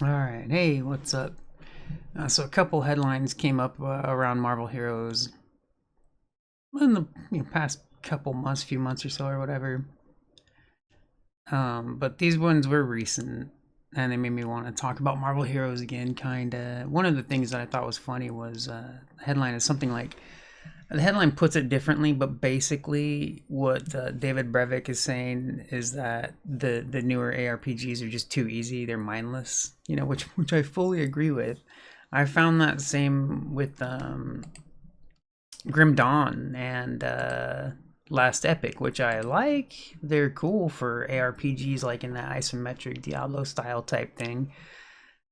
All right, hey, what's up? So a couple headlines came up around Marvel Heroes in the past couple months, few months or so, or whatever. But these ones were recent, and they made me want to talk about Marvel Heroes again. Kinda. One of the things that I thought was funny was the headline is something like the headline puts it differently, but basically what David Brevik is saying is that the newer ARPGs are just too easy. They're mindless, which I fully agree with. I found that same with Grim Dawn and Last Epic, which I like. They're cool for ARPGs, like in that isometric Diablo style type thing.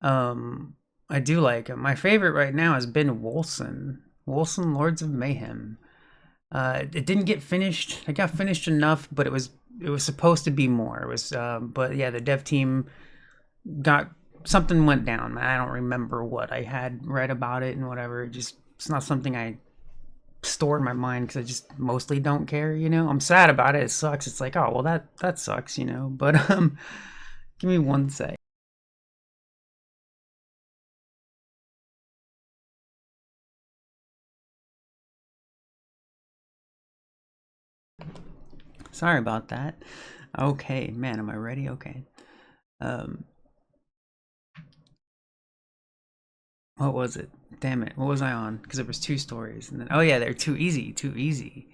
I do like them. My favorite right now has been Wolcen Lords of Mayhem. It didn't get finished. It got finished enough, but it was supposed to be more. It was, but yeah, the dev team got something went down. I don't remember what. I had read about it and whatever. It's not something I store in my mind because I just mostly don't care. I'm sad about it. It sucks. It's like, oh well, that sucks. But give me one sec. Sorry about that. Okay, man, am I ready? Okay. Um, what was it? Damn it, what was I on? Because there was two stories, and then oh yeah, they're too easy, too easy.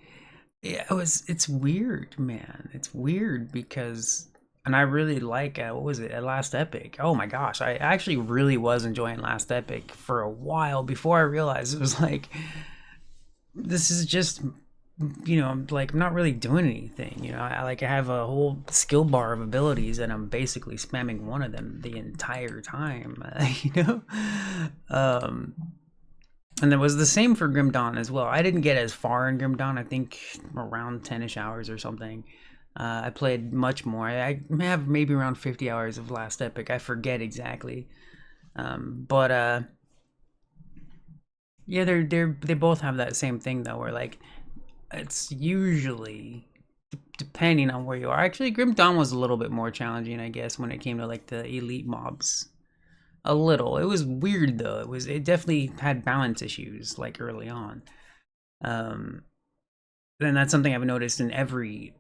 Yeah, it's weird, man. It's weird because, and I really like what was it? Last Epic. Oh my gosh, I actually really was enjoying Last Epic for a while before I realized it was like this is just I'm like I'm not really doing anything. I have a whole skill bar of abilities and I'm basically spamming one of them the entire time. Um, and it was the same for Grim Dawn as well. I didn't get as far in Grim Dawn. I think around 10ish hours or something. I played much more. I have maybe around 50 hours of Last Epic. I forget exactly. But yeah, they both have that same thing though, where like it's usually depending on where you are. Actually, Grim Dawn was a little bit more challenging, I guess, when it came to like the elite mobs. A little. It was weird though. It definitely had balance issues like early on. Um, and that's something I've noticed in every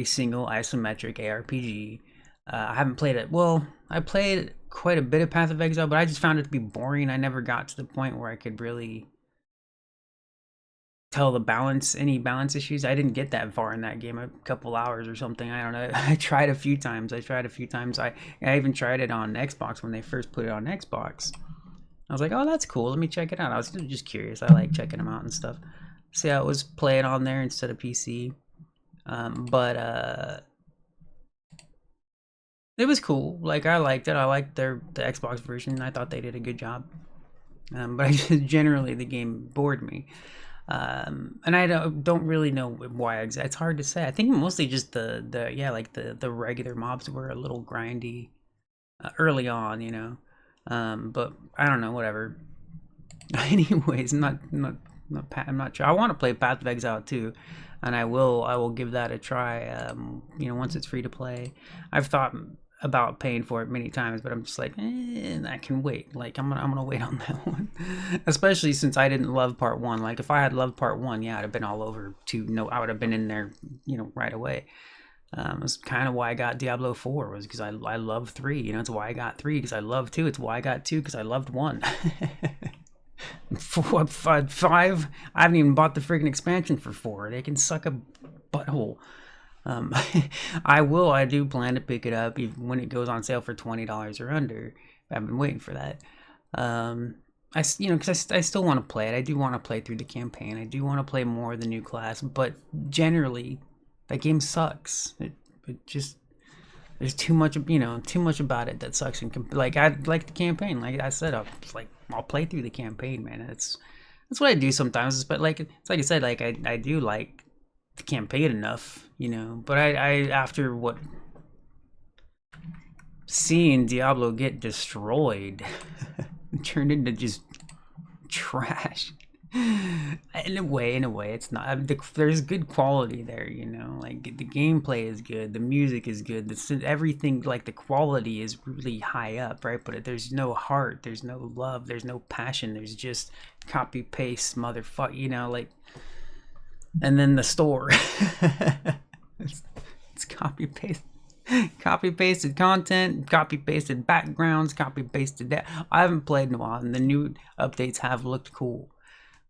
single isometric ARPG. I haven't played it. Well, I played quite a bit of Path of Exile, but I just found it to be boring. I never got to the point where I could really tell any balance issues. I didn't get that far in that game, a couple hours or something. I don't know. I tried a few times. I even tried it on Xbox when they first put it on Xbox. I was like, oh, that's cool. Let me check it out. I was just curious. I like checking them out and stuff. See how it was playing on there instead of PC. But it was cool. Like I liked it. I liked the Xbox version. I thought they did a good job. But I just generally the game bored me. And I don't really know why exactly. It's hard to say. I think mostly just the regular mobs were a little grindy early on, but I don't know, whatever. Anyways, I'm not sure. I want to play Path of Exile too, and I will give that a try. Once it's free to play. I've thought about paying for it many times, but I'm just like, I can wait. Like I'm gonna wait on that one, especially since I didn't love part one. Like if I had loved part one, yeah, I'd have been all over to no. I would have been in there, right away. It's kind of why I got Diablo 4 was because I love 3. It's why I got 3 because I love 2. It's why I got 2 because I loved 1. 4, 5. I haven't even bought the freaking expansion for 4. They can suck a butthole. Um, I do plan to pick it up even when it goes on sale for $20 or under. I've been waiting for that. Because I still want to play it. I do want to play through the campaign. I do want to play more of the new class, but generally, that game sucks. It just there's too much, too much about it that sucks. And like I like the campaign. Like I said, I'll play through the campaign, man. That's what I do sometimes. But like it's like I said, like I do like the campaign enough, But I after what seeing Diablo get destroyed, turned into just trash. In a way, it's not. There's good quality there, you know. Like the gameplay is good, the music is good, everything. Like the quality is really high up, right? But there's no heart, there's no love, there's no passion. There's just copy paste, motherfucker. You know, like, and then the store. it's copy paste. Copy pasted content, copy pasted backgrounds, copy pasted that. I haven't played in a while, and the new updates have looked cool.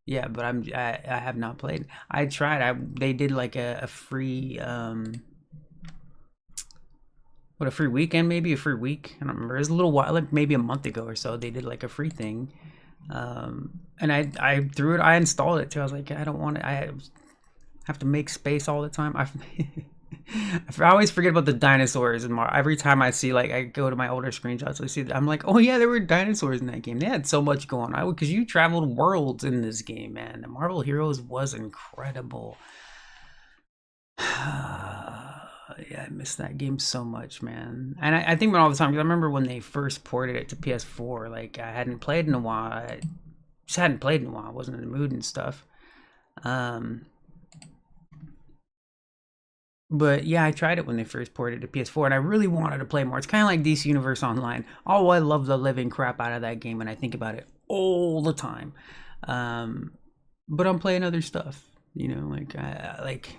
Yeah, but I have not played. I tried. They did like a free what, a free weekend, maybe a free week. I don't remember. It was a little while, like maybe a month ago or so. They did like a free thing, and I threw it. I installed it too. I was like, I don't want it. I have to make space all the time. I always forget about the dinosaurs, and every time I see, like, I go to my older screenshots, I see that I'm like, oh yeah, there were dinosaurs in that game. They had so much going on because you traveled worlds in this game, man. The Marvel Heroes was incredible. Yeah, I miss that game so much, man. And I think about all the time because I remember when they first ported it to PS4. Like, I hadn't played in a while. I just hadn't played in a while. I wasn't in the mood and stuff. But yeah, I tried it when they first ported it to PS4, and I really wanted to play more. It's kind of like DC Universe Online. Oh, I love the living crap out of that game, and I think about it all the time. But I'm playing other stuff, you know, like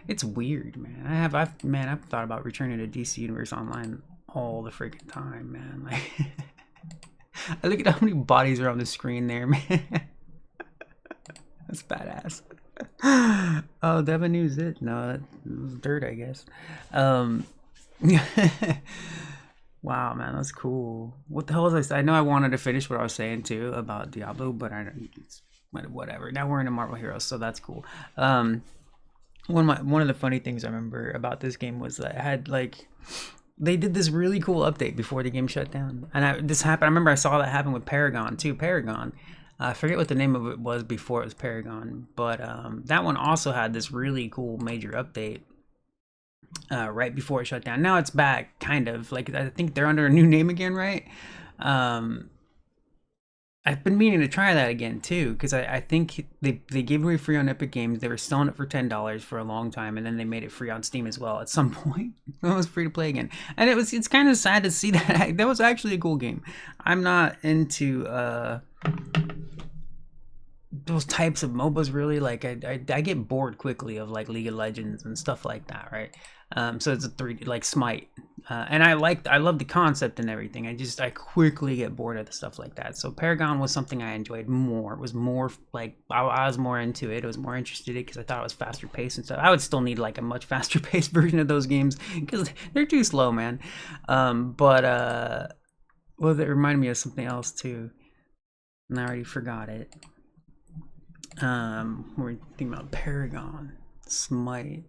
it's weird, man. I've thought about returning to DC Universe Online all the freaking time, man. Like, I look at how many bodies are on the screen there, man. That's badass. Oh, Devin News it? No, that was dirt, I guess. Um, wow, man, that's cool. What the hell was I saying? I know I wanted to finish what I was saying too about Diablo, but I don't. It's whatever. Now we're into Marvel Heroes, so that's cool. One of the funny things I remember about this game was that I had like they did this really cool update before the game shut down, and this happened. I remember I saw that happen with Paragon too. Paragon. I forget what the name of it was before it was Paragon, but that one also had this really cool major update right before it shut down. Now it's back, kind of. Like, I think they're under a new name again, right? Um, I've been meaning to try that again too, because I think they gave away free on Epic Games. They were selling it for $10 for a long time, and then they made it free on Steam as well at some point. It was free to play again, and it's kind of sad to see that. That was actually a cool game. I'm not into those types of MOBAs really. Like, I get bored quickly of like League of Legends and stuff like that, right? So it's a 3D like Smite, and I love the concept and everything. I quickly get bored of the stuff like that. So Paragon was something I enjoyed more. It was more like I was more into it. I was more interested in it because I thought it was faster paced and stuff. I would still need like a much faster paced version of those games because they're too slow, man. But well, it reminded me of something else too, and I already forgot it. We're thinking about Paragon, Smite.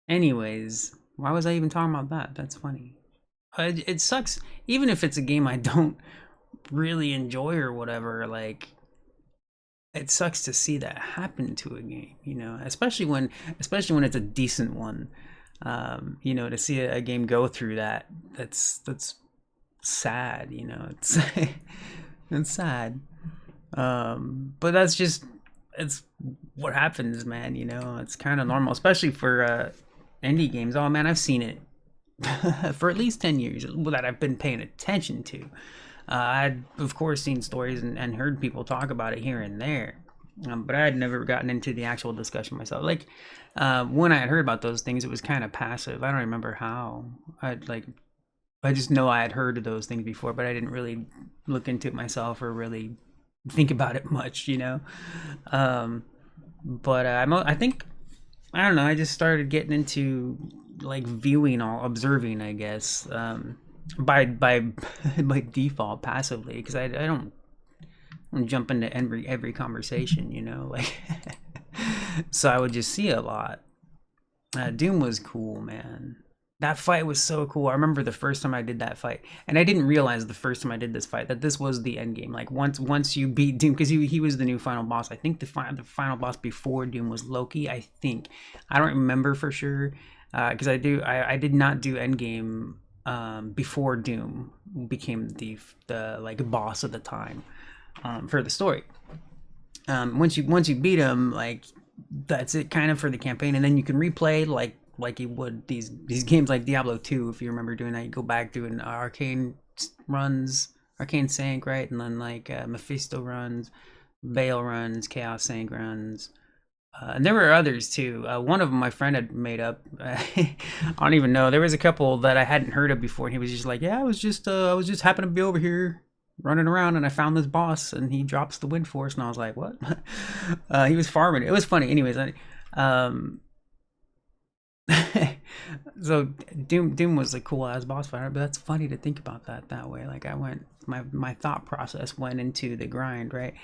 Anyways, why was I even talking about that? That's funny. It sucks, even if it's a game I don't really enjoy or whatever. Like, it sucks to see that happen to a game, you know, especially when it's a decent one. You know, to see a game go through that, that's sad. You know, it's it's sad. But that's just it's what happens, man. You know, it's kind of normal, especially for indie games. Oh man, I've seen it for at least 10 years that I've been paying attention to. I'd of course seen stories and heard people talk about it here and there, but I had never gotten into the actual discussion myself. Like, when I had heard about those things, it was kind of passive. I don't remember how. I just know I had heard of those things before, but I didn't really look into it myself or really think about it much, you know. But I think I don't know. I just started getting into like viewing, all observing, I guess, by by default passively, because I don't jump into every conversation, you know, like. So I would just see a lot. Doom was cool, man. That fight was so cool. I remember the first time I did that fight, and I didn't realize the first time I did this fight that this was the end game. Like, once you beat Doom, because he was the new final boss. I think the final boss before Doom was Loki. I think, I don't remember for sure, because I did not do end game before Doom became the like boss of the time for the story. Once you beat them, like that's it kind of for the campaign, and then you can replay like you would these games like Diablo 2, if you remember doing that. You go back doing arcane runs, arcane sank, right, and then like Mephisto runs, Veil runs, Chaos sank runs. And there were others too. One of them my friend had made up. I don't even know. There was a couple that I hadn't heard of before, and he was just like, "Yeah, I was just happened to be over here running around, and I found this boss, and he drops the wind force." And I was like, "What?" He was farming. It was funny. Anyways, um, so Doom was a cool ass boss fighter, but that's funny to think about that way. Like I went, my thought process went into the grind, right?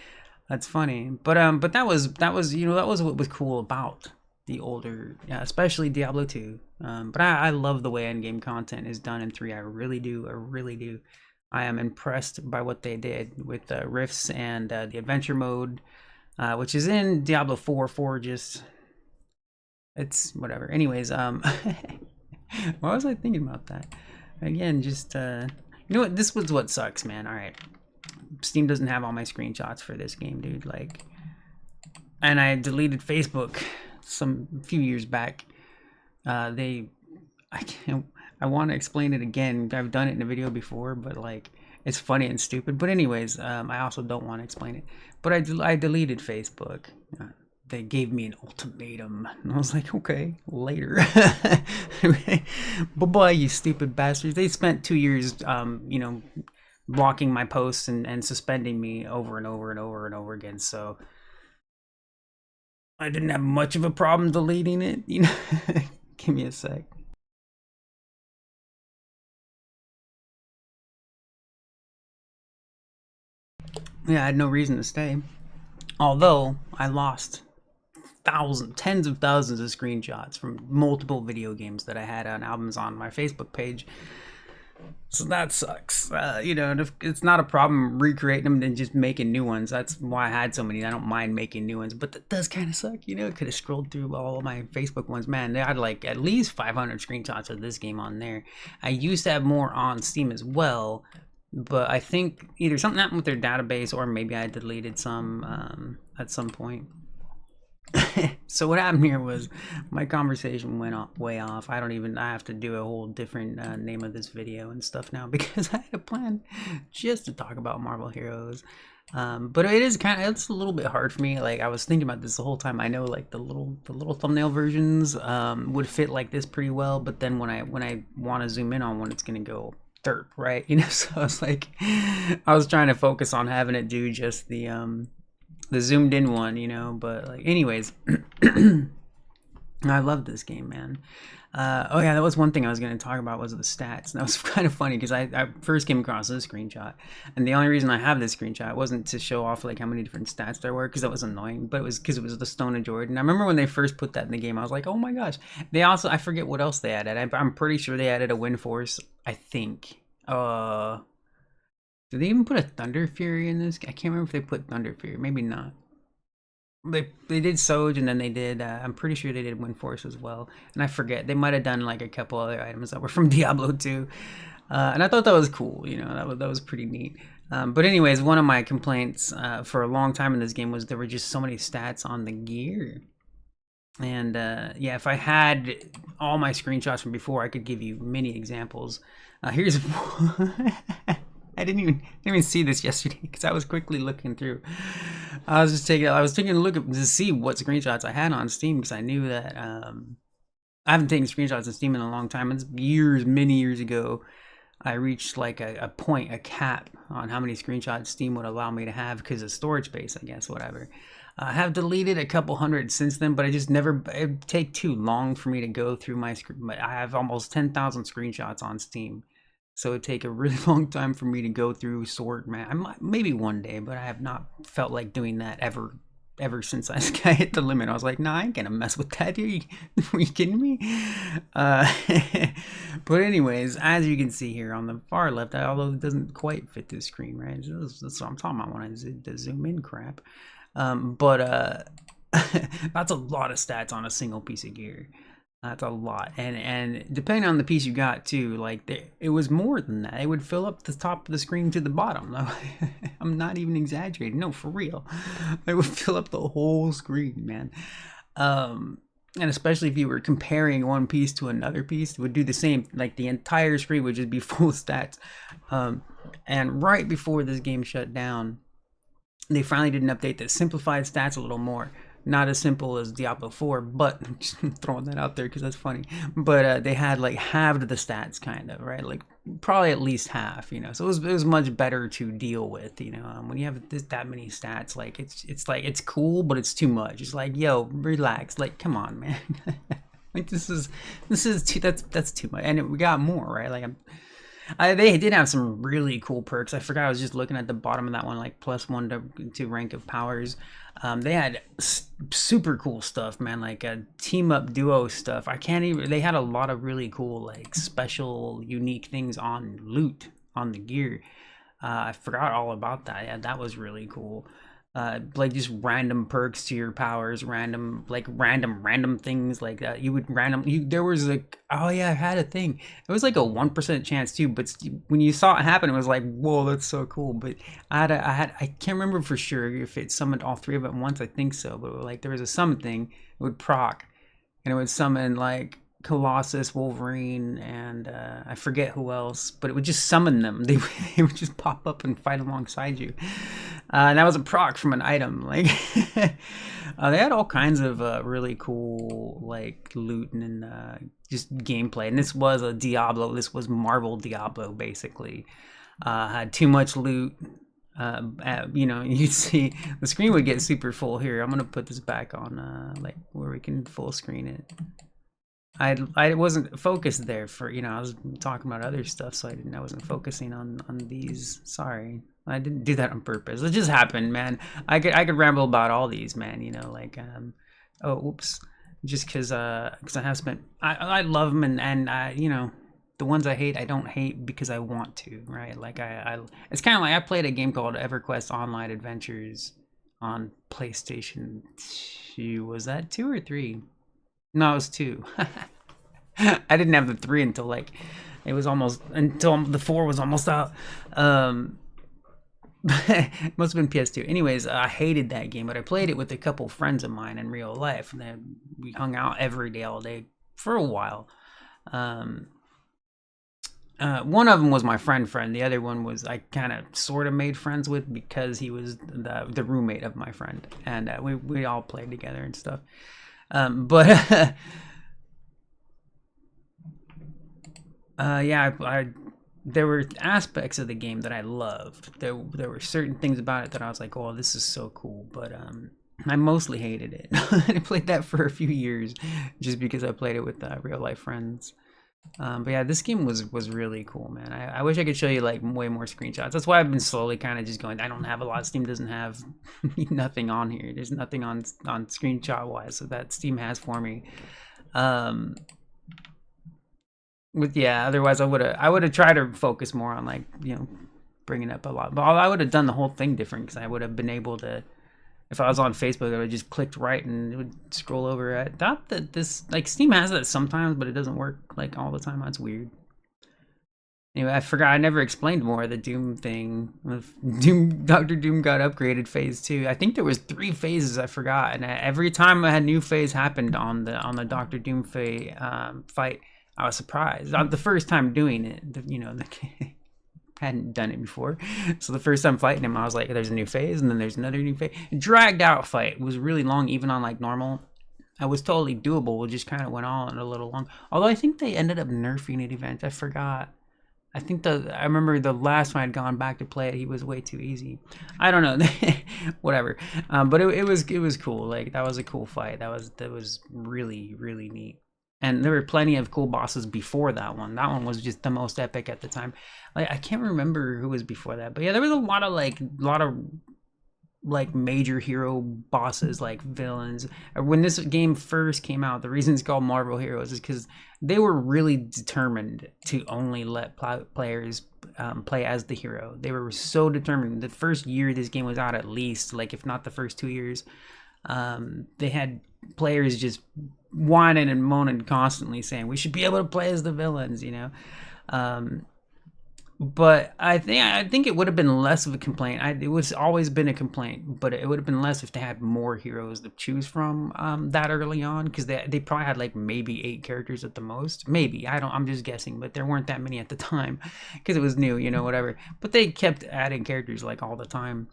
That's funny, but that was that was what was cool about the older, yeah, especially Diablo 2. But I love the way endgame content is done in 3. I really do. I really do. I am impressed by what they did with rifts and the adventure mode, which is in Diablo 4. 4 just it's whatever. Anyways, why was I thinking about that? Again, just you know what? This was what sucks, man. All right. Steam doesn't have all my screenshots for this game, dude. Like, and I deleted Facebook some few years back. I can't. I want to explain it again. I've done it in a video before, but like, it's funny and stupid. But anyways, I also don't want to explain it. But I deleted Facebook. They gave me an ultimatum, and I was like, okay, later. Bye bye, you stupid bastards. They spent 2 years, blocking my posts and suspending me over and over and over and over again. So I didn't have much of a problem deleting it, you know. Give me a sec. Yeah, I had no reason to stay. Although I lost tens of thousands of screenshots from multiple video games that I had on albums on my Facebook page. So that sucks. It's not a problem recreating them and just making new ones. That's why I had so many. I don't mind making new ones, but that does kind of suck. Could have scrolled through all of my Facebook ones. Man, they had like at least 500 screenshots of this game on there. I used to have more on Steam as well, but I think either something happened with their database or maybe I deleted some at some point. So what happened here was my conversation went way off. I have to do a whole different name of this video and stuff now because I had a plan just to talk about Marvel Heroes. But it's a little bit hard for me. Like I was thinking about this the whole time. I know like the little thumbnail versions would fit like this pretty well, but then when I want to zoom in on one, it's gonna go derp, right? So I was like, I was trying to focus on having it do just the zoomed in one, but like anyways. I love this game, man. Oh yeah, that was one thing I was going to talk about was the stats. And that was kind of funny because I first came across this screenshot, and the only reason I have this screenshot wasn't to show off like how many different stats there were because that was annoying, but it was because it was the Stone of Jordan. I remember when they first put that in the game, I was like, oh my gosh. They also, I forget what else they added. I'm pretty sure they added a Wind Force. I think. Did they even put a Thunder Fury in this? I can't remember if they put Thunder Fury. Maybe not. They did Soj, and then they did I'm pretty sure they did Wind Force as well, and I forget, they might have done like a couple other items that were from Diablo 2, and I thought that was cool. That was pretty neat. But anyways, one of my complaints for a long time in this game was there were just so many stats on the gear, and yeah, if I had all my screenshots from before, I could give you many examples. Here's I didn't even see this yesterday because I was quickly looking through. I was taking a look to see what screenshots I had on Steam because I knew that I haven't taken screenshots of Steam in a long time. It's many years ago. I reached like a cap on how many screenshots Steam would allow me to have because of storage space, I guess, whatever. I have deleted a couple hundred since then, but it'd take too long for me to go through I have almost 10,000 screenshots on Steam. So it'd take a really long time for me to go through, sort, man. Maybe one day, but I have not felt like doing that ever since I hit the limit. I was like, nah, I ain't gonna mess with that. Are you kidding me? But anyways, as you can see here on the far left, although it doesn't quite fit this screen, right? That's what I'm talking about when I zoom in crap. But that's a lot of stats on a single piece of gear. That's a lot, and depending on the piece you got too, like it was more than that. It would fill up the top of the screen to the bottom. I'm not even exaggerating. No, for real, it would fill up the whole screen, man. And especially if you were comparing one piece to another piece, it would do the same. Like the entire screen would just be full of stats. And right before this game shut down, they finally did an update that simplified stats a little more. Not as simple as Diablo 4, but just throwing that out there because that's funny. But they had like halved the stats, kind of, right? Like probably at least half, you know. So it was much better to deal with, you know. When you have that many stats, like it's like it's cool, but it's too much. It's like, yo, relax. Like, come on, man. Like this is too, that's too much, and we got more, right? Like they did have some really cool perks. I forgot. I was just looking at the bottom of that one, like +1 to rank of powers. They had super cool stuff, man, like team up duo stuff. I can't even. They had a lot of really cool, like special, unique things on loot on the gear. I forgot all about that. Yeah, that was really cool. Like just random perks to your powers, random things like that. You would there was like, oh yeah, I had a thing. It was like a 1% chance too, but when you saw it happen, it was like, whoa, that's so cool. But I can't remember for sure if it summoned all three of it at once. I think so, but like there was a summon thing. It would proc, and it would summon like Colossus, Wolverine, and I forget who else, but it would just summon them. They would just pop up and fight alongside you. And that was a proc from an item. Like they had all kinds of really cool like loot and just gameplay. And this was a Diablo. This was Marvel Diablo basically. Had too much loot. You know, you'd see the screen would get super full. Here, I'm gonna put this back on like where we can full screen it. I wasn't focused there for, you know, I was talking about other stuff, so I wasn't focusing on these. Sorry, I didn't do that on purpose. It just happened, man. I could ramble about all these, man. You know, like oh, oops, just because I have spent. I love them, and you know, the ones I hate, I don't hate because I want to, right? Like it's kind of like I played a game called EverQuest Online Adventures on PlayStation 2. Was that 2 or 3? No, it was 2. I didn't have the 3 until like it was almost until the 4 was almost out. It must have been PS2. Anyways, I hated that game, but I played it with a couple friends of mine in real life, and then we hung out every day, all day for a while. One of them was my friend. The other one was I kind of sort of made friends with because he was the roommate of my friend, and we all played together and stuff. But yeah, there were aspects of the game that I loved. There were certain things about it that I was like, oh, this is so cool. But I mostly hated it. I played that for a few years just because I played it with real life friends. But yeah, this game was really cool, man. I wish I could show you like way more screenshots. That's why I've been slowly kind of just going. I don't have a lot. Steam doesn't have nothing on here. There's nothing on screenshot wise so that Steam has for me. But yeah, otherwise I would have tried to focus more on like, you know, bringing up a lot. But I would have done the whole thing different because I would have been able to. If I was on Facebook, I would have just clicked right and it would scroll over. I thought that this, like, Steam has that sometimes, but it doesn't work, like, all the time. That's weird. Anyway, I forgot. I never explained more of the Doom thing. Dr. Doom got upgraded phase 2. I think there was 3 phases I forgot. And every time a new phase happened on the Dr. Doom fight, I was surprised. The first time doing it, you know, hadn't done it before, so the first time fighting him I was like, there's a new phase and then there's another new phase. Dragged out fight. It was really long even on like normal. I was totally doable. It just kind of went on a little long, although I think they ended up nerfing it eventually. I forgot. I remember the last time I'd gone back to play it, he was way too easy. I don't know. Whatever. But it was cool. Like that was a cool fight. That was really, really neat. And there were plenty of cool bosses before that one. That one was just the most epic at the time. Like I can't remember who was before that, but yeah, there was a lot of major hero bosses, like villains. When this game first came out, the reason it's called Marvel Heroes is because they were really determined to only let players play as the hero. They were so determined. The first year this game was out, at least, like if not the first 2 years, they had players just whining and moaning constantly, saying we should be able to play as the villains, you know. Um, but I think it would have been less of a complaint. It was always been a complaint, but it would have been less if they had more heroes to choose from that early on, because they probably had like maybe 8 characters at the most. Maybe, I'm just guessing, but there weren't that many at the time because it was new, you know, whatever. But they kept adding characters like all the time.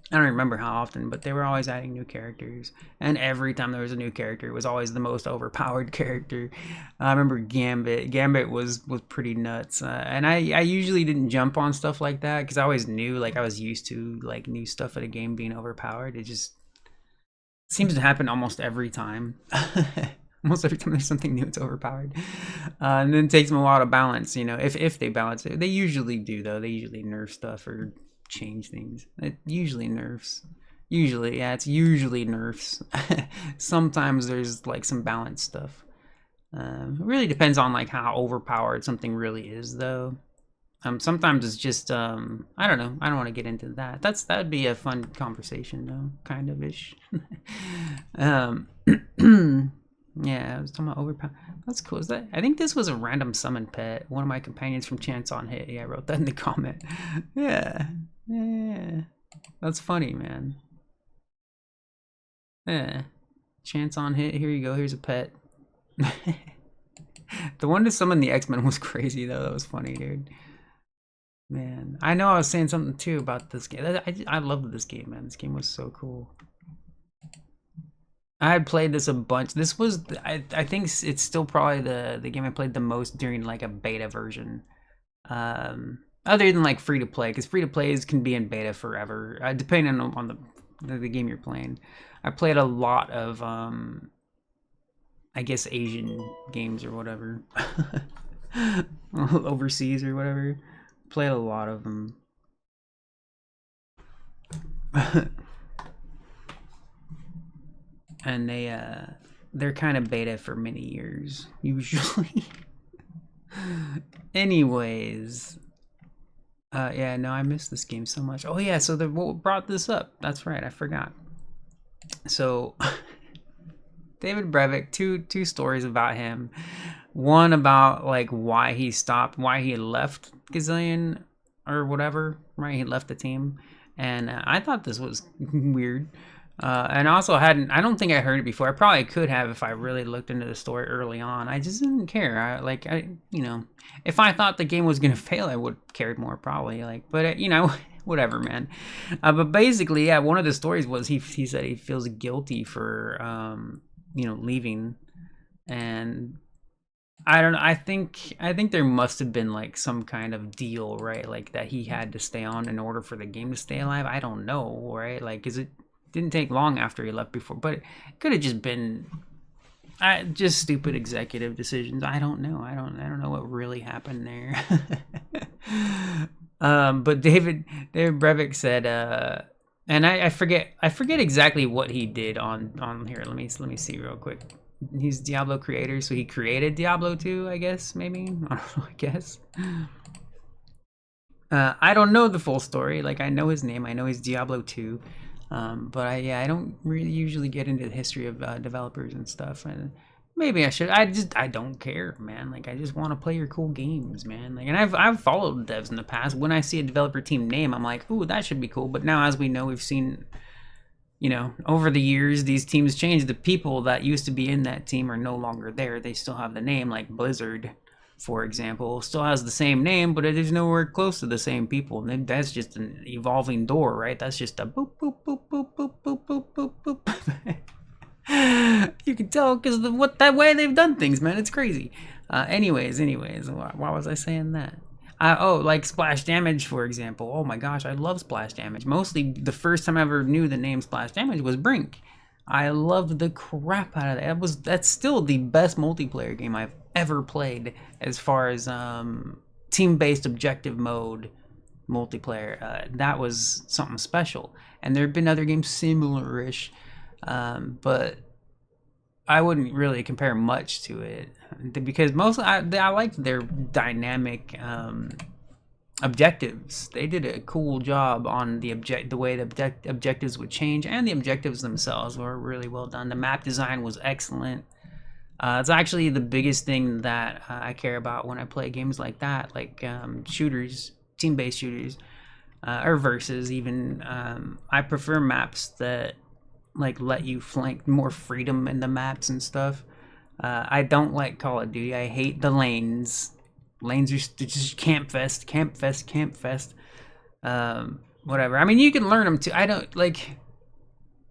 I don't remember how often, but they were always adding new characters. And every time there was a new character, it was always the most overpowered character. I remember Gambit. Gambit was pretty nuts. And I usually didn't jump on stuff like that because I always knew, like, I was used to, like, new stuff in a game being overpowered. It just seems to happen almost every time. Almost every time there's something new, it's overpowered. And then it takes them a while to balance, you know, if they balance it. They usually do, though. They usually nerf stuff or change things. It usually nerfs. It's usually nerfs. Sometimes there's like some balanced stuff. It really depends on like how overpowered something really is, though. Sometimes it's just I don't know. I don't want to get into that. That'd be a fun conversation, though, kind of ish. Yeah, I was talking about overpower. That's cool. Is that? I think this was a random summon pet. One of my companions from Chance on Hit. Yeah, I wrote that in the comment. Yeah. That's funny, man. Yeah. Chance on Hit. Here you go. Here's a pet. The one to summon the X-Men was crazy, though. That was funny, dude. Man, I know I was saying something too about this game. I loved this game, man. This game was so cool. I had played this a bunch. This was, I think it's still probably the game I played the most during like a beta version. Other than like free to play, because free to plays can be in beta forever, depending on the game you're playing. I played a lot of, I guess, Asian games or whatever, overseas or whatever. Played a lot of them. And they're kind of beta for many years usually. Anyways, yeah, no, I miss this game so much. Oh yeah, so what brought this up? That's right, I forgot. So David Brevik, two stories about him. One about like why he left Gazillion or whatever, right? He left the team, and I thought this was weird. And also I don't think I heard it before. I probably could have if I really looked into the story early on. I just didn't care. You know, if I thought the game was gonna fail, I would have cared more probably. But you know, whatever, man. But basically, yeah, one of the stories was he said he feels guilty for you know, leaving, and I don't know. I think there must have been like some kind of deal, right? Like that he had to stay on in order for the game to stay alive. I don't know, right? Like, is it? Didn't take long after he left before, but it could have just been just stupid executive decisions. I don't know. I don't know what really happened there. But David Brevik said, and I forget exactly what he did on here. Let me see real quick. He's Diablo creator, so he created Diablo 2, I guess, maybe. I don't know, I guess. I don't know the full story. Like, I know his name. I know he's Diablo 2. But I don't really usually get into the history of developers and stuff, and maybe I should. I don't care, man. Like, I just want to play your cool games, man. Like, and I've followed devs in the past. When I see a developer team name, I'm like, ooh, that should be cool. But now, as we know, we've seen, you know, over the years, these teams change. The people that used to be in that team are no longer there. They still have the name, like Blizzard, for example, still has the same name, but it is nowhere close to the same people. And that's just an evolving door, right? That's just a boop, boop, boop, boop, boop, boop, boop, boop, boop. You can tell because that way they've done things, man. It's crazy. Anyways, why was I saying that? Oh, like Splash Damage, for example. Oh my gosh, I love Splash Damage. Mostly the first time I ever knew the name Splash Damage was Brink. I loved the crap out of that. That's still the best multiplayer game I've ever played as far as team-based objective mode multiplayer. That was something special. And there have been other games similar-ish, but I wouldn't really compare much to it because mostly I liked their dynamic objectives. They did a cool job on the way the objectives would change, and the objectives themselves were really well done. The map design was excellent. It's actually the biggest thing that I care about when I play games like that, like shooters, team-based shooters, or versus even. I prefer maps that like let you flank more freedom in the maps and stuff. I don't like Call of Duty. I hate the lanes. Lanes are just camp fest, camp fest, camp fest. Whatever. I mean, you can learn them too. I don't like.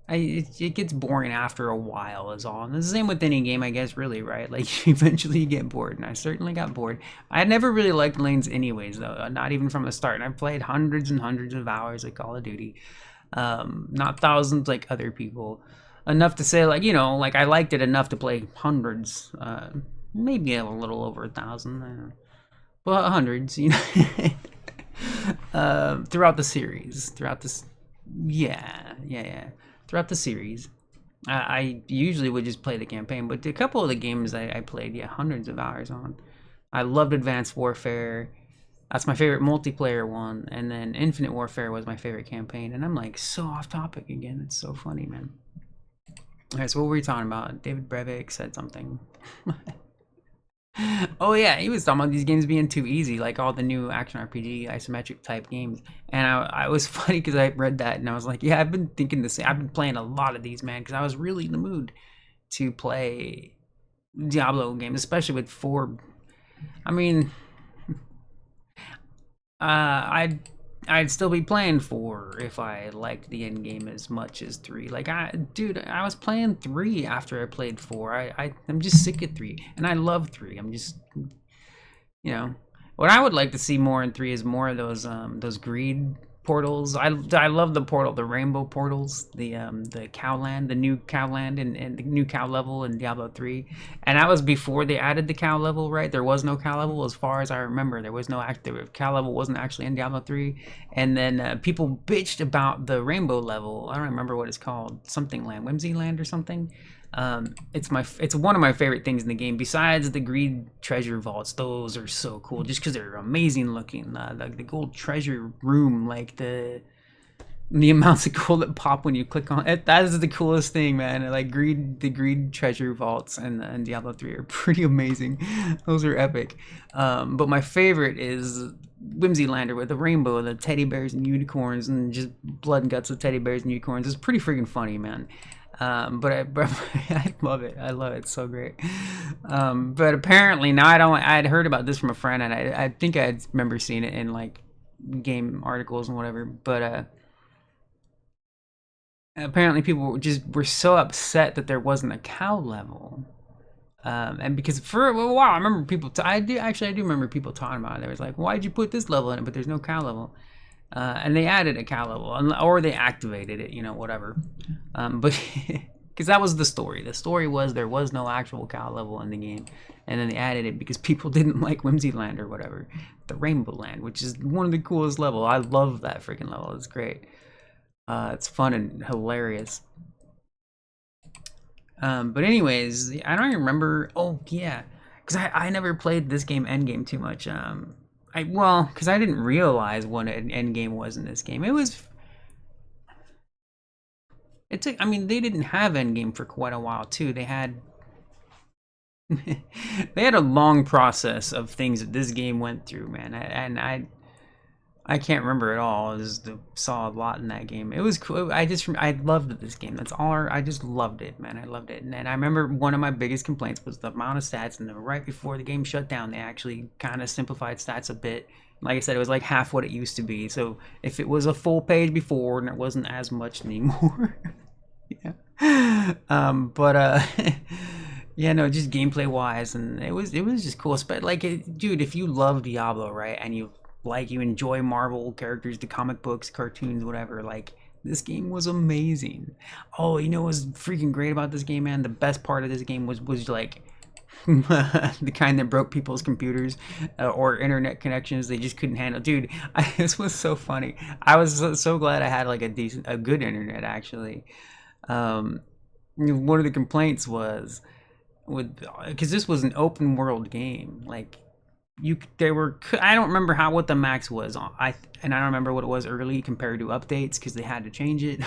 It gets boring after a while, is all. And the same with any game, I guess. Really, right? Like eventually you get bored, and I certainly got bored. I never really liked lanes, anyways, though. Not even from the start. And I've played hundreds and hundreds of hours of Call of Duty, not thousands like other people. Enough to say, like, like I liked it enough to play hundreds, maybe a little over 1,000, I don't know. But hundreds, throughout the series, throughout this, yeah, throughout the series. I usually would just play the campaign, but a couple of the games I played, yeah, hundreds of hours on. I loved Advanced Warfare. That's my favorite multiplayer one, and then Infinite Warfare was my favorite campaign. And I'm like so off topic again. It's so funny, man. All right, so what were we talking about? David Brevik said something. Oh yeah, he was talking about these games being too easy, like all the new action RPG isometric type games. And I was funny because I read that and I was like, yeah, I've been thinking the same. I've been playing a lot of these, man, because I was really in the mood to play Diablo games, especially with 4. I mean, I'd still be playing 4 if I liked the end game as much as 3. Like dude, I was playing 3 after I played 4. I'm just sick of 3, and I love 3. I'm just, what I would like to see more in 3 is more of those greed portals. I love the portal, the rainbow portals, the cow land, the new cow land, and the new cow level in Diablo 3. And that was before they added the cow level, right? There was no cow level as far as I remember. There was no active cow level, wasn't actually in Diablo 3. And then people bitched about the rainbow level. I don't remember what it's called, something land, Whimsy Land or something. It's one of my favorite things in the game. Besides the greed treasure vaults, those are so cool just because they're amazing looking. The gold treasure room, like the amounts of gold that pop when you click on it, that is the coolest thing, man. Like the greed treasure vaults and Diablo 3 are pretty amazing. Those are epic. But my favorite is Whimsy Lander with the rainbow, the teddy bears and unicorns, and just blood and guts of teddy bears and unicorns. It's pretty freaking funny, man. But I love it. I love it. It's so great. But apparently now I'd heard about this from a friend, and I think I remember seeing it in like game articles and whatever. But apparently people were so upset that there wasn't a cow level. And because for a while, I remember I do remember people talking about it. They was like, why'd you put this level in it, but there's no cow level? And they added a cow level, or they activated it, whatever. But because that was the story. The story was there was no actual cow level in the game, and then they added it because people didn't like Whimsy Land or whatever, the Rainbow Land, which is one of the coolest levels. I love that freaking level. It's great. It's fun and hilarious. But anyways, I don't even remember. Oh yeah, because I never played this game Endgame too much. Because I didn't realize what an end game was in this game. I mean, they didn't have end game for quite a while too. They had they had a long process of things that this game went through, man. I can't remember it all. I just saw a lot in that game. It was cool. I loved this game. That's all. I just loved it, man. I loved it. And I remember one of my biggest complaints was the amount of stats. And then right before the game shut down, they actually kind of simplified stats a bit. Like I said, it was like half what it used to be. So if it was a full page before, and it wasn't as much anymore. Yeah. But yeah, no, just gameplay wise, and it was just cool. But like, dude, if you love Diablo, right, and you enjoy Marvel characters, the comic books, cartoons, whatever, like this game was amazing. Oh, what was freaking great about this game, man? The best part of this game was like the kind that broke people's computers or internet connections. They just couldn't handle. Dude, this was so funny. I was so glad I had like a good internet actually. One of the complaints was because this was an open world game, like there were, I don't remember what the max was. And I don't remember what it was early compared to updates because they had to change it.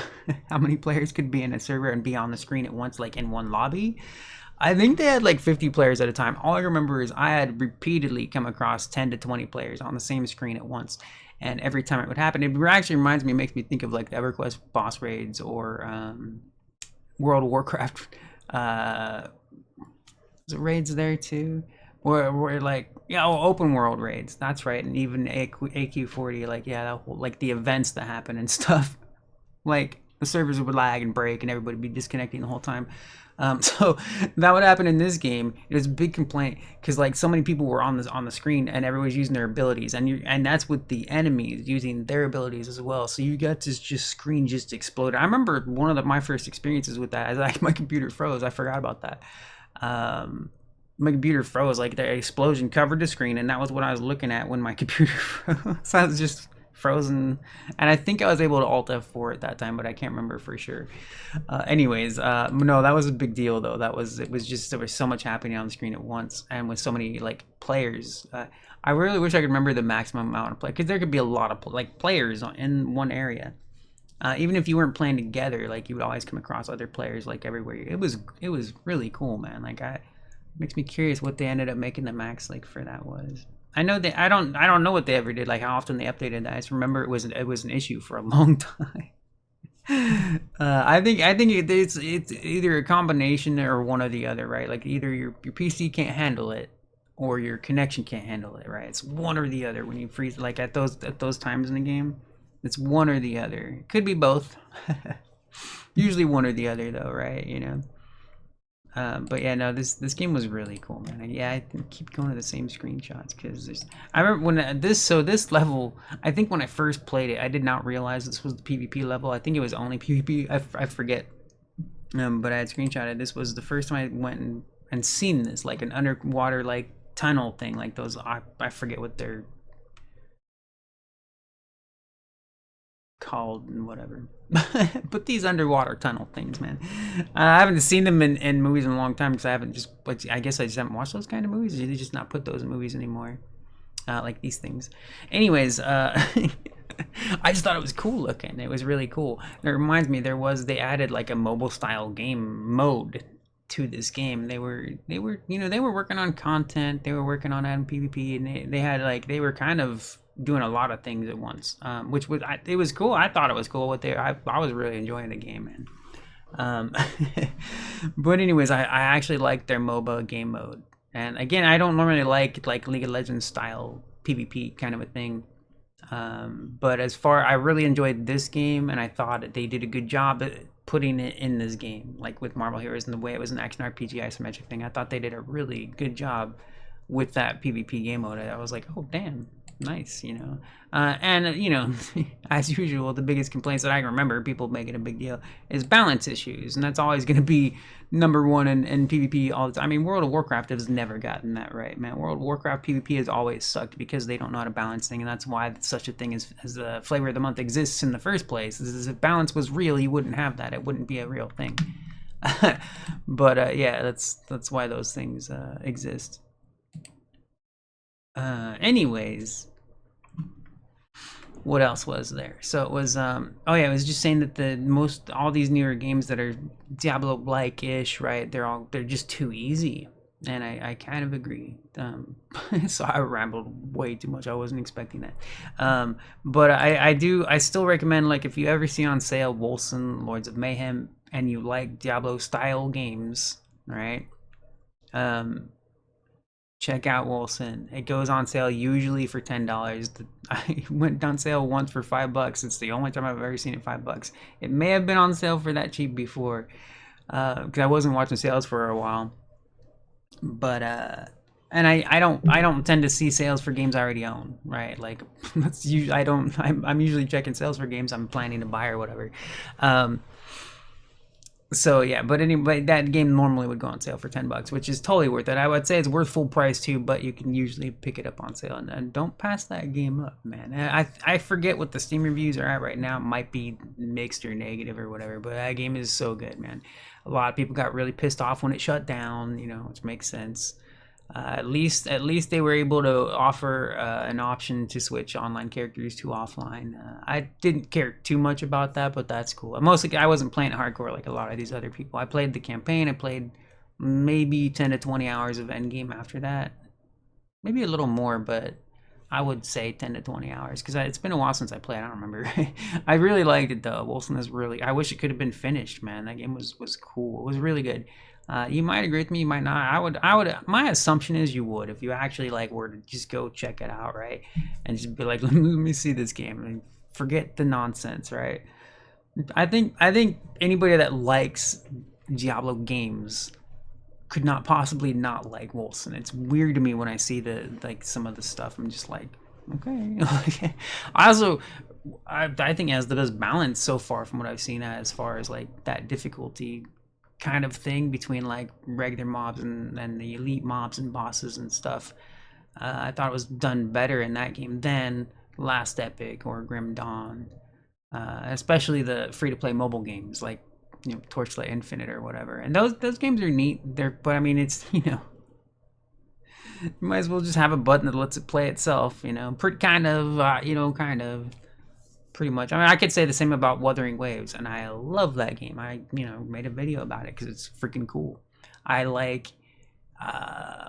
How many players could be in a server and be on the screen at once, like in one lobby? I think they had like 50 players at a time. All I remember is I had repeatedly come across 10 to 20 players on the same screen at once. And every time it would happen, it actually reminds me, makes me think of like the EverQuest boss raids or World of Warcraft. Was it raids there too? Where like, yeah, open world raids. That's right. And even AQ40, like, yeah, that whole, like the events that happen and stuff. Like the servers would lag and break and everybody would be disconnecting the whole time. So that would happen in this game. It was a big complaint because like so many people were on the screen and everybody's using their abilities, and that's with the enemies using their abilities as well. So you got this just screen just exploded. I remember one of my first experiences with that. Like my computer froze. I forgot about that. My computer froze. Like the explosion covered the screen, and that was what I was looking at when my computer froze. So I was just frozen, and I think I was able to Alt F4 at that time, but I can't remember for sure. Anyways, no, that was a big deal though. It was just, there was so much happening on the screen at once, and with so many like players. I really wish I could remember the maximum amount of play, because there could be a lot of like players in one area. Even if you weren't playing together, like you would always come across other players like everywhere. It was really cool, man. Like makes me curious what they ended up making the max like for that was. I know that I don't know what they ever did, like how often they updated that. I just remember it was an issue for a long time. I think it's either a combination or one or the other, right? Like either your PC can't handle it or your connection can't handle it, right? It's one or the other when you freeze, like at those times in the game. It's one or the other. It could be both. Usually one or the other though, right? You know. But yeah, no, this game was really cool, man. Yeah, I keep going to the same screenshots because I remember when this level. I think when I first played it, I did not realize this was the PvP level. I think it was only PvP. I forget. But I had screenshotted. This was the first time I went and seen this, like an underwater like tunnel thing, like those. I forget what they're called and whatever. But these underwater tunnel things, man, I haven't seen them in movies in a long time because I haven't just, like, I guess I just haven't watched those kind of movies. They just not put those in movies anymore, like these things. Anyways, I just thought it was cool looking. It was really cool. And it reminds me, they added like a mobile style game mode to this game. They were working on content. They were working on adding PvP, and they had like, they were kind of doing a lot of things at once, which was, it was cool. I thought it was cool what I was really enjoying the game, man. But anyways, I actually liked their MOBA game mode. And again, I don't normally like League of Legends style PvP kind of a thing. But I really enjoyed this game, and I thought they did a good job at putting it in this game, like with Marvel Heroes and the way it was an action RPG isometric thing. I thought they did a really good job with that PvP game mode. I was like, oh damn, nice, you know. And you know, as usual, the biggest complaints that I can remember people making a big deal is balance issues, and that's always going to be number one in PvP all the time. I mean, World of Warcraft has never gotten that right, man. World of Warcraft PvP has always sucked because they don't know how to balance things, and that's why such a thing as the flavor of the month exists in the first place. Is if balance was real, you wouldn't have that. It wouldn't be a real thing. But yeah, that's why those things exist. Anyways, what else was there? So it was oh yeah, I was just saying that all these newer games that are Diablo like ish, right? They're just too easy, and I kind of agree. So I rambled way too much. I wasn't expecting that. But I still recommend, like, if you ever see on sale Wolcen Lords of Mayhem and you like Diablo style games, right? Check out Wolcen. It goes on sale usually for $10. I went on sale once for $5. It's the only time I've ever seen it $5. It may have been on sale for that cheap before, because I wasn't watching sales for a while. But and I don't tend to see sales for games I already own, right? Like that's usually I'm usually checking sales for games I'm planning to buy or whatever. So yeah, but anyway, that game normally would go on sale for $10, which is totally worth it. I would say it's worth full price too, but you can usually pick it up on sale, and don't pass that game up, man. I forget what the Steam reviews are at right now. It might be mixed or negative or whatever, but that game is so good, man. A lot of people got really pissed off when it shut down, you know, which makes sense. At least they were able to offer an option to switch online characters to offline. I didn't care too much about that, but that's cool. Mostly, I wasn't playing hardcore like a lot of these other people. I played the campaign. I played maybe 10 to 20 hours of endgame after that, maybe a little more, but I would say 10 to 20 hours because it's been a while since I played. I don't remember. I really liked it though. Wolfen is really. I wish it could have been finished, man. That game was cool. It was really good. You might agree with me, you might not. I would. My assumption is you would if you actually like were to just go check it out, right, and just be like, let me see this game and forget the nonsense, right? I think anybody that likes Diablo games could not possibly not like Wolfson. It's weird to me when I see the like some of the stuff. I'm just like, okay. I also, I think it has the best balance so far from what I've seen as far as like that difficulty kind of thing between like regular mobs and the elite mobs and bosses and stuff. I thought it was done better in that game than Last Epic or Grim Dawn, especially the free-to-play mobile games like Torchlight Infinite or whatever. And those games are neat. But I mean, it's you might as well just have a button that lets it play itself. Kind of pretty much. I mean, I could say the same about Wuthering Waves, and I love that game. I made a video about it because it's freaking cool. I like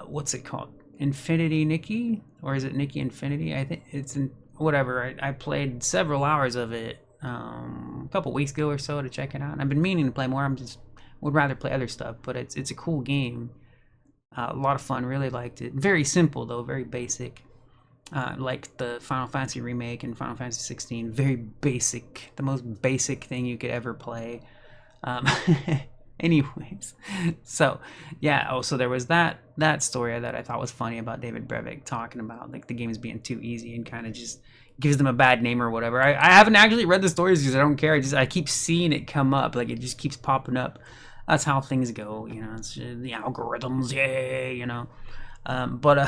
what's it called? Infinity Nikki, or is it Nikki Infinity? I think it's in whatever. I played several hours of it a couple weeks ago or so to check it out. And I've been meaning to play more. Would rather play other stuff, but it's a cool game. A lot of fun. Really liked it. Very simple though. Very basic. Like the Final Fantasy remake and Final Fantasy 16. Very basic. The most basic thing you could ever play. Um, anyways, so yeah. Oh, so there was that story that I thought was funny about David Brevik talking about like the games being too easy and kind of just gives them a bad name or whatever. I haven't actually read the stories because I don't care. I keep seeing it come up. Like it just keeps popping up. That's how things go. It's the algorithms. Yay. But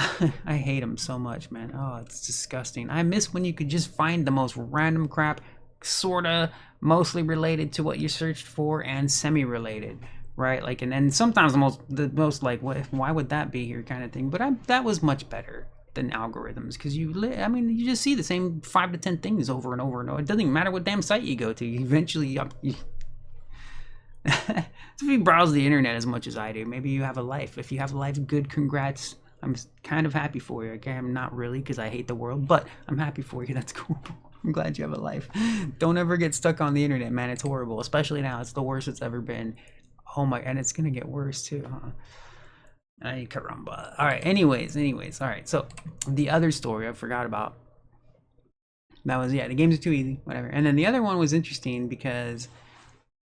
I hate them so much, man. Oh, it's disgusting. I miss when you could just find the most random crap, sorta mostly related to what you searched for and semi-related, right? Like, and then sometimes the most like, why would that be here, kind of thing. But that was much better than algorithms because you just see the same 5 to 10 things over and over and over. It doesn't even matter what damn site you go to. Eventually, so if you browse the internet as much as I do, maybe you have a life. If you have a life, good, congrats. I'm kind of happy for you. Okay, I'm not really because I hate the world, but I'm happy for you. That's cool. I'm glad you have a life. Don't ever get stuck on the internet, man. It's horrible, especially now. It's the worst it's ever been. Oh my, and it's gonna get worse too, huh? Ay, caramba. All right. Anyways. All right. So the other story I forgot about. That was the games are too easy. Whatever. And then the other one was interesting because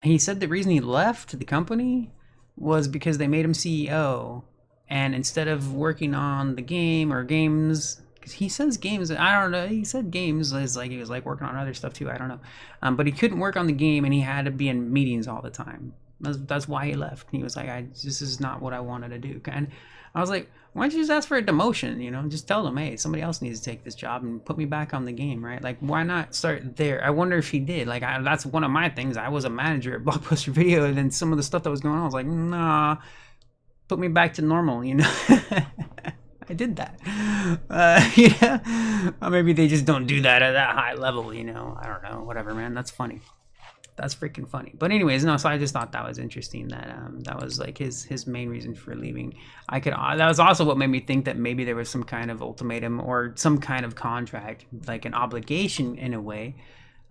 he said the reason he left the company was because they made him CEO, and instead of working on the game or games, because he says games, I don't know. He said games is like he was like working on other stuff too. I don't know, but he couldn't work on the game, and he had to be in meetings all the time. That's why he left. He was like, this is not what I wanted to do. And I was like, why don't you just ask for a demotion? Just tell them, hey, somebody else needs to take this job and put me back on the game, right? Like, why not start there? I wonder if he did. Like, that's one of my things. I was a manager at Blockbuster Video, and then some of the stuff that was going on, I was like, nah, put me back to normal, I did that. Or maybe they just don't do that at that high level, I don't know. Whatever, man. That's funny. That's freaking funny. But anyways, no, so I just thought that was interesting that that was like his main reason for leaving. That was also what made me think that maybe there was some kind of ultimatum or some kind of contract, like an obligation in a way,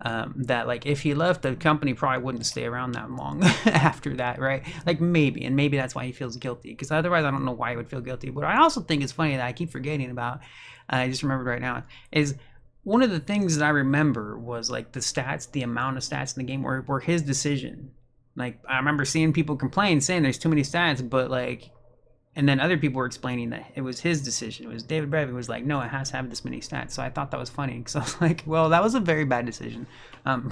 that like if he left, the company probably wouldn't stay around that long after that, right? Like maybe that's why he feels guilty, because otherwise I don't know why he would feel guilty. But I also think it's funny that I keep forgetting about, I just remembered right now, is one of the things that I remember was like the amount of stats in the game were his decision. Like I remember seeing people complain saying there's too many stats, but like, and then other people were explaining that it was his decision. It was David Brevik was like, no, it has to have this many stats. So I thought that was funny because I was like, well, that was a very bad decision. But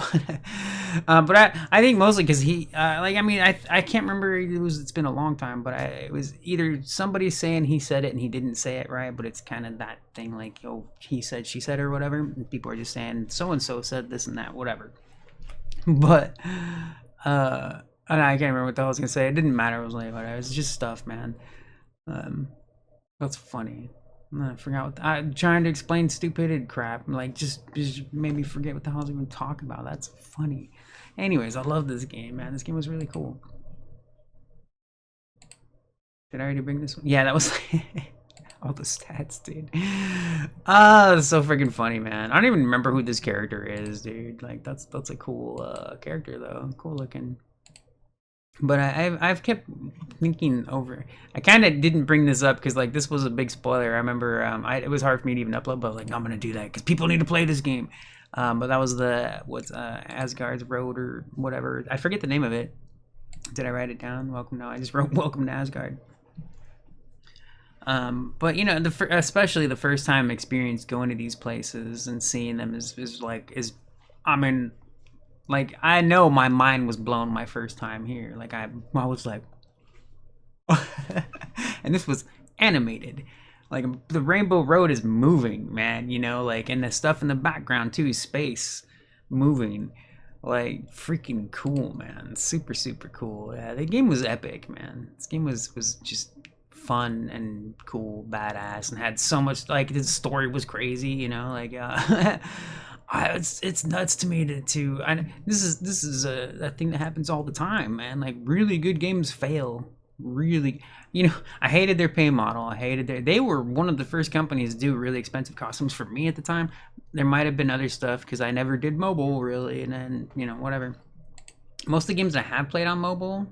I think mostly because he, I can't remember. It's been a long time, but it was either somebody saying he said it and he didn't say it right, but it's kind of that thing like, oh, he said, she said, or whatever. And people are just saying so and so said this and that, whatever. But and I can't remember what the hell I was gonna say. It didn't matter. It was like whatever. It's just stuff, man. That's funny. I forgot what I'm trying to explain stupid crap. Like just made me forget what the hell I was even talking about. That's funny. Anyways, I love this game, man. This game was really cool. Did I already bring this one? Yeah, that was all the stats, dude. Ah, that's so freaking funny, man. I don't even remember who this character is, dude. Like that's a cool character though. Cool looking. But I've kept thinking over. I kind of didn't bring this up because like this was a big spoiler. I remember it was hard for me to even upload, but like I'm gonna do that because people need to play this game. But that was the what's Asgard's Road or whatever. I forget the name of it. Did I write it down? Welcome now. I just wrote Welcome to Asgard. But you know, especially the first time experience going to these places and seeing them is like is, I mean, like I know my mind was blown my first time here. Like I was like, and this was animated. Like the Rainbow Road is moving, man. You know, like and the stuff in the background too, space moving. Like freaking cool, man. Super super cool. Yeah, the game was epic, man. This game was just fun and cool, badass, and had so much like the story was crazy, you know, like it's nuts to me to this is a thing that happens all the time, man. Like really good games fail. Really, you know, I hated their pay model. I hated they were one of the first companies to do really expensive costumes for me at the time. There might have been other stuff because I never did mobile really, and then you know whatever. Most of the games I have played on mobile,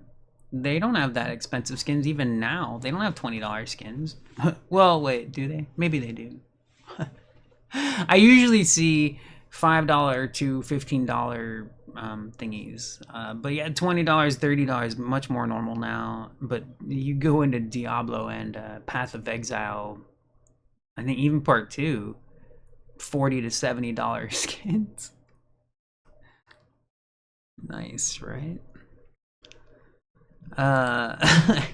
they don't have that expensive skins even now. They don't have $20 skins. Well, wait, do they? Maybe they do. I usually see $5 to $15 thingies. But yeah, $20, $30, much more normal now. But you go into Diablo and Path of Exile, I think even Part 2, $40 to $70 skins. Nice, right? Uh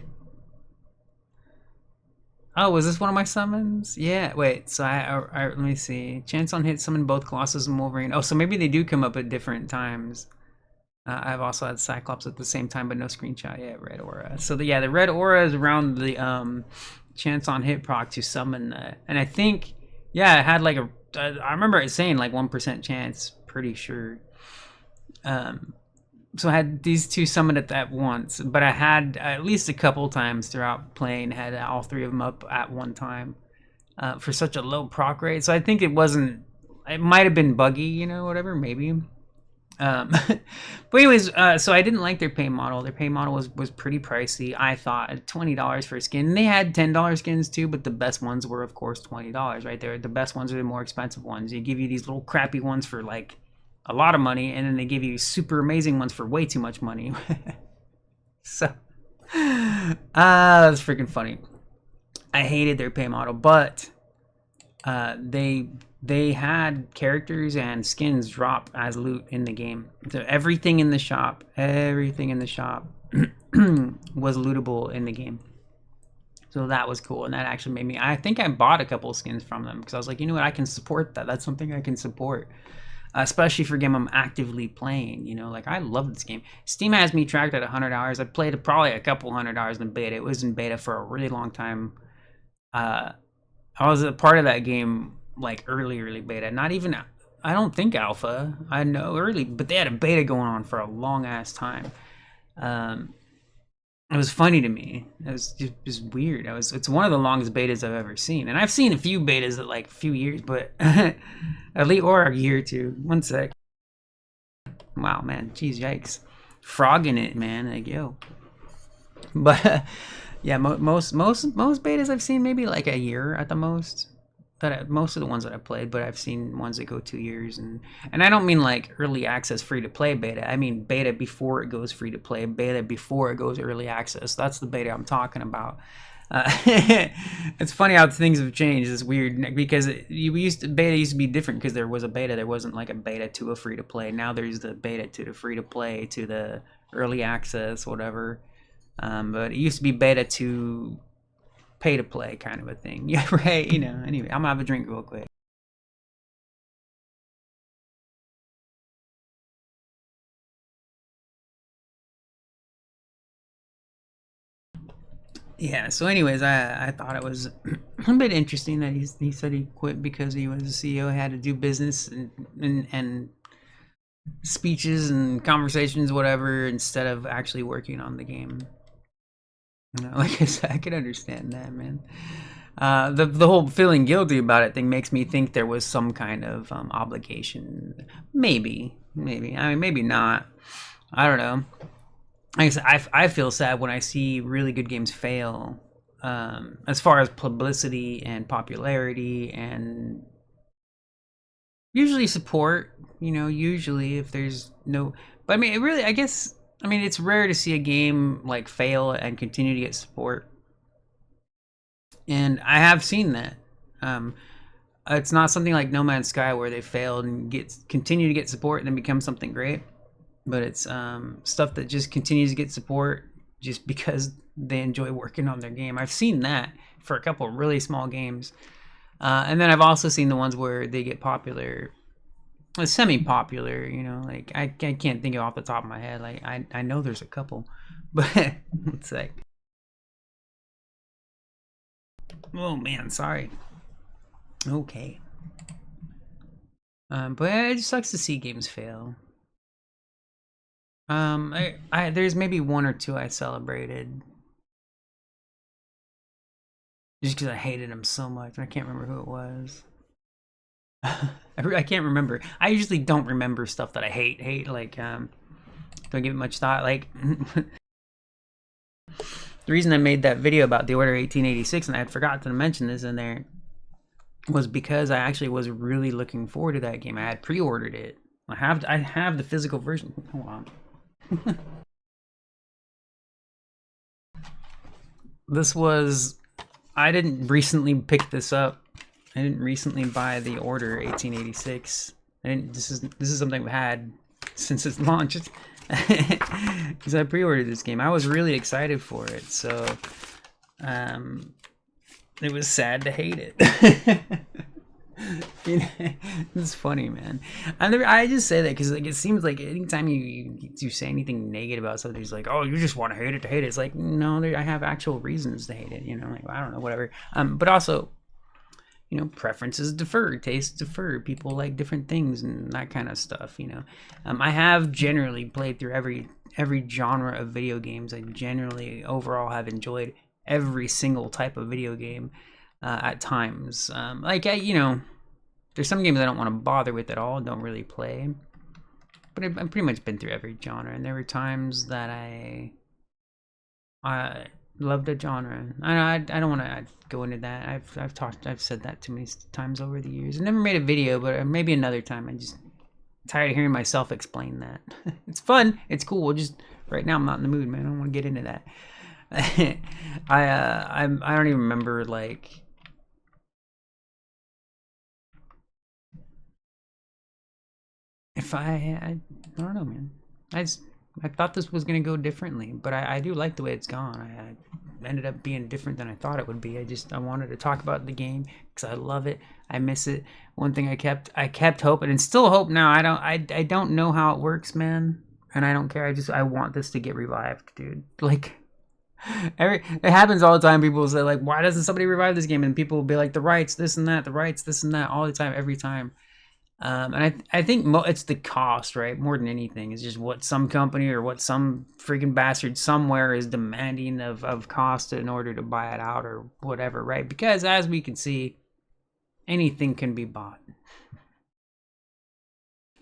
Oh, was this one of my summons? Yeah, wait, so let me see. Chance on hit summon both Colossus and Wolverine. Oh, so maybe they do come up at different times. I've also had Cyclops at the same time, but no screenshot. Yeah, red aura. So yeah, the red aura is around the chance on hit proc to summon that. And I think, yeah, it had like I remember it saying like 1% chance, pretty sure. So I had these two summoned at that once, but I had at least a couple times throughout playing had all three of them up at one time for such a low proc rate. So I think it wasn't. It might have been buggy, you know, whatever, maybe. But anyways, so I didn't like their pay model. Their pay model was pretty pricey. I thought $20 for a skin. They had $10 skins too, but the best ones were of course $20. Right there, the best ones are the more expensive ones. They give you these little crappy ones for like a lot of money, and then they give you super amazing ones for way too much money. So, that's freaking funny. I hated their pay model, but they had characters and skins drop as loot in the game. So everything in the shop was lootable in the game. So that was cool, and that actually made me. I think I bought a couple of skins from them because I was like, you know what, I can support that. That's something I can support, especially for a game I'm actively playing. You know, like I love this game. Steam has me tracked at 100 hours. I played probably a couple 100 hours in beta. It was in beta for a really long time. I was a part of that game like early beta. Not even I don't think alpha. I know early, but they had a beta going on for a long ass time. Um, it was funny to me. It was just weird. It's one of the longest betas I've ever seen, and I've seen a few betas at like a few years, but at least or a year or two. One sec. Wow, man. Jeez, yikes. Frog in it, man. Like yo. But yeah, most betas I've seen maybe like a year at the most. Most of the ones that I've played, but I've seen ones that go 2 years, and I don't mean like early access free to play beta. I mean beta before it goes free to play, beta before it goes early access. That's the beta I'm talking about. It's funny how things have changed. It's weird because beta used to be different because there was a beta. There wasn't like a beta to a free to play. Now there's the beta to the free to play to the early access, whatever. But it used to be beta to pay to play kind of a thing. Yeah, right. You know. Anyway, I'm gonna have a drink real quick. Yeah. So, anyways, I thought it was a bit interesting that he said he quit because he was a CEO, had to do business and speeches and conversations, whatever, instead of actually working on the game. You know, like I said, I can understand that, man. The whole feeling guilty about it thing makes me think there was some kind of obligation. Maybe. I mean, maybe not. I don't know. Like I said, I feel sad when I see really good games fail. As far as publicity and popularity and usually support, usually if there's no, but I mean, it really, I guess, I mean, it's rare to see a game like fail and continue to get support. And I have seen that. Um, it's not something like No Man's Sky where they failed and continue to get support and then become something great. But it's stuff that just continues to get support just because they enjoy working on their game. I've seen that for a couple of really small games. And then I've also seen the ones where they get popular, semi-popular, like I can't think of off the top of my head. Like I know there's a couple, but it's like, oh man, sorry. Okay. But it just sucks to see games fail. I there's maybe one or two I celebrated just because I hated them so much. I can't remember who it was. I can't remember. I usually don't remember stuff that I hate. Like, don't give it much thought. Like, the reason I made that video about the Order 1886, and I had forgotten to mention this in there, was because I actually was really looking forward to that game. I had pre-ordered it. I have the physical version. Hold on. This was, I didn't recently pick this up. I didn't recently buy the Order 1886. This is something I've had since its launch. Because I pre-ordered this game. I was really excited for it, so it was sad to hate it. It's funny, man. I just say that because like it seems like anytime you say anything negative about something, it's like, oh, you just want to hate it to hate it. It's like, no, I have actual reasons to hate it. Like I don't know, whatever. But also, preferences differ, tastes differ. People like different things and that kind of stuff. I have generally played through every genre of video games. I generally overall have enjoyed every single type of video game. At times, there's some games I don't want to bother with at all, don't really play, but I've pretty much been through every genre, and there were times that I loved a genre. I don't want to go into that. I've said that too many times over the years. I never made a video, but maybe another time. I'm just tired of hearing myself explain that. It's fun, it's cool. Just right now I'm not in the mood, man. I don't want to get into that. I don't even remember like. If I don't know, man. I thought this was gonna go differently, but I do like the way it's gone. I ended up being different than I thought it would be. I wanted to talk about the game because I love it. I miss it. One thing I kept hoping and still hope now. I don't know how it works, man, and I don't care. I want this to get revived, dude. Like. It happens all the time. People will say like, why doesn't somebody revive this game? And people will be like, the rights, this and that, the rights, this and that, all the time, every time. And I think it's the cost, right? More than anything, it's just what some company or what some freaking bastard somewhere is demanding of cost in order to buy it out or whatever, right? Because as we can see, anything can be bought.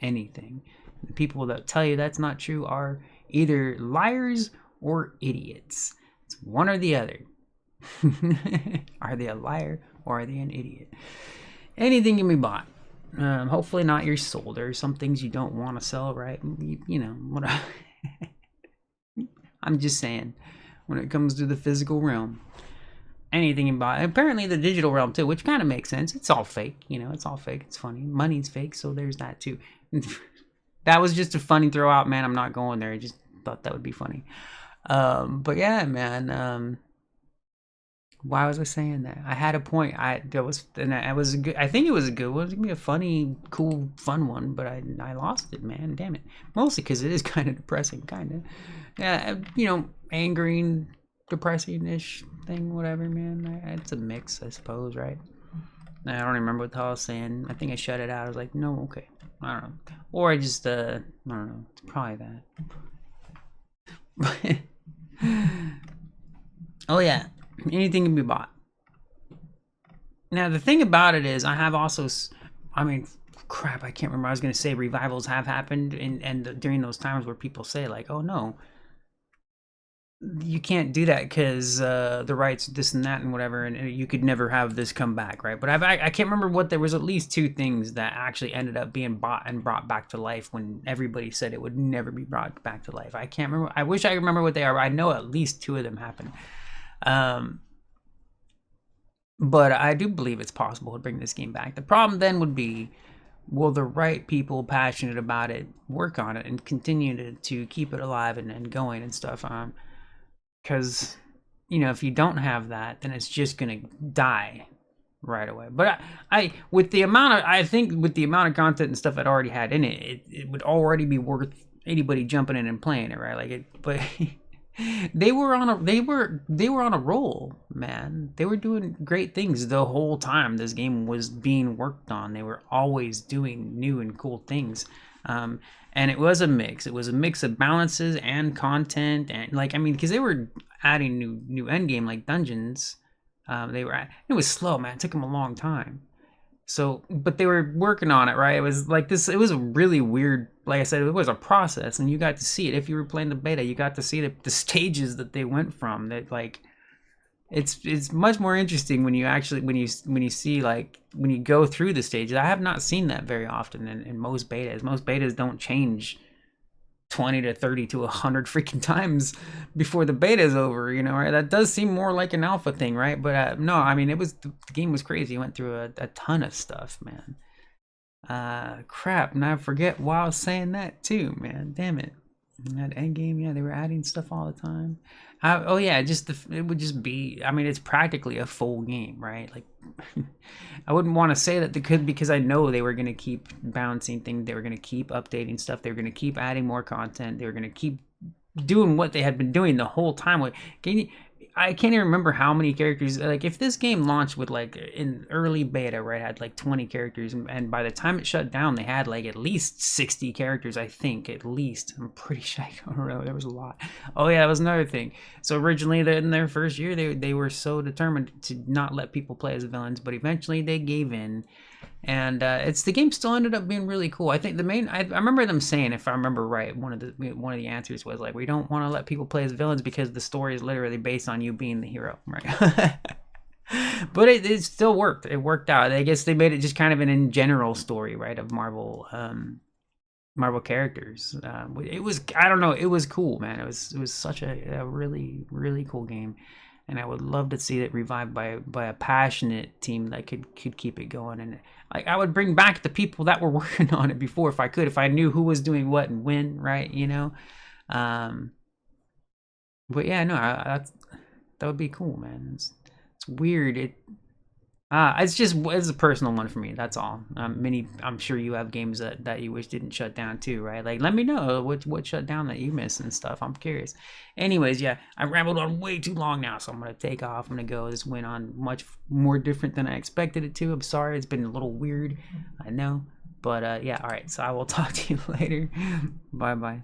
Anything. The people that tell you that's not true are either liars or idiots. It's one or the other. Are they a liar or are they an idiot? Anything can be bought. Hopefully not your soul. There are some things you don't want to sell, right? What I'm just saying, when it comes to the physical realm, anything you buy. Apparently the digital realm too, which kind of makes sense. It's all fake, it's all fake. It's funny. Money's fake, so there's that too. That was just a funny throw out, man. I'm not going there. I just thought that would be funny. But yeah, man. Why was I saying that? I had a point. I think it was a good. It was gonna be a funny, cool, fun one, but I lost it, man. Damn it. Mostly because it is kind of depressing, kind of. Yeah, angering. depressing-ish thing, whatever, man. It's a mix, I suppose, right? I don't remember what the hell I was saying. I think I shut it out. I was like, no, okay. I don't know. Or I just, I don't know. It's probably that. Oh, yeah. Anything can be bought. Now, the thing about it is, I have also, I mean, crap, I can't remember. I was going to say revivals have happened and during those times where people say, like, oh, no, you can't do that because the rights, this and that and whatever, and you could never have this come back, right? But I can't remember what, there was at least 2 things that actually ended up being bought and brought back to life when everybody said it would never be brought back to life. I can't remember. I wish I remember what they are. I know at least 2 of them happened. But I do believe it's possible to bring this game back. The problem then would be, will the right people passionate about it work on it and continue to keep it alive and going and stuff? Because, you know, if you don't have that, then it's just gonna die right away. But I with the amount of, I think with the amount of content and stuff it already had in it, it would already be worth anybody jumping in and playing it, right? Like it, but they were on a roll, man. They were doing great things the whole time this game was being worked on. They were always doing new and cool things. And it was a mix. It was a mix of balances and content, and like, I mean, because they were adding new end game like dungeons. It was slow, man. It took them a long time. So, but they were working on it, right? It was like this. It was a really weird, like I said, it was a process, and you got to see it if you were playing the beta. You got to see the stages that they went from. That like, it's much more interesting when you actually when you see, like, when you go through the stages. I have not seen that very often in most betas. Most betas don't change 20 to 30 to 100 freaking times before the beta is over, you know, right? That does seem more like an alpha thing, right? But no, I mean, the game was crazy. It went through a ton of stuff, man. Crap, and I forget why I was saying that too, man. Damn it. That end game, yeah, they were adding stuff all the time. Oh yeah, it would just be, I mean, it's practically a full game, right? Like, I wouldn't want to say that they could, because I know they were going to keep balancing things. They were going to keep updating stuff. They were going to keep adding more content. They were going to keep doing what they had been doing the whole time. Like, I can't even remember how many characters. Like, if this game launched with, like, in early beta, right, had like 20 characters, and by the time it shut down, they had like at least 60 characters. I think at least. I'm pretty sure. I don't know. There was a lot. Oh yeah, that was another thing. So originally, in their first year, they were so determined to not let people play as villains, but eventually they gave in. And the game still ended up being really cool. I think the main, I remember them saying, if I remember right, one of the answers was like, we don't want to let people play as villains because the story is literally based on you being the hero, right? But it still worked. It worked out. I guess they made it just kind of an in general story, right, of Marvel characters. It was, I don't know, it was cool, man. It was such a really, really cool game. And I would love to see it revived by a passionate team that could keep it going. And like, I would bring back the people that were working on it before, if I could, if I knew who was doing what and when, right? You know. But yeah, no, that would be cool, man. It's weird. It's a personal one for me. That's all. I'm sure you have games that you wish didn't shut down too, right? Like, let me know what shut down that you missed and stuff. I'm curious. Anyways, yeah, I rambled on way too long now, so I'm gonna take off. I'm gonna go. This went on much more different than I expected it to. I'm sorry. It's been a little weird. I know, but yeah. All right. So I will talk to you later. Bye bye.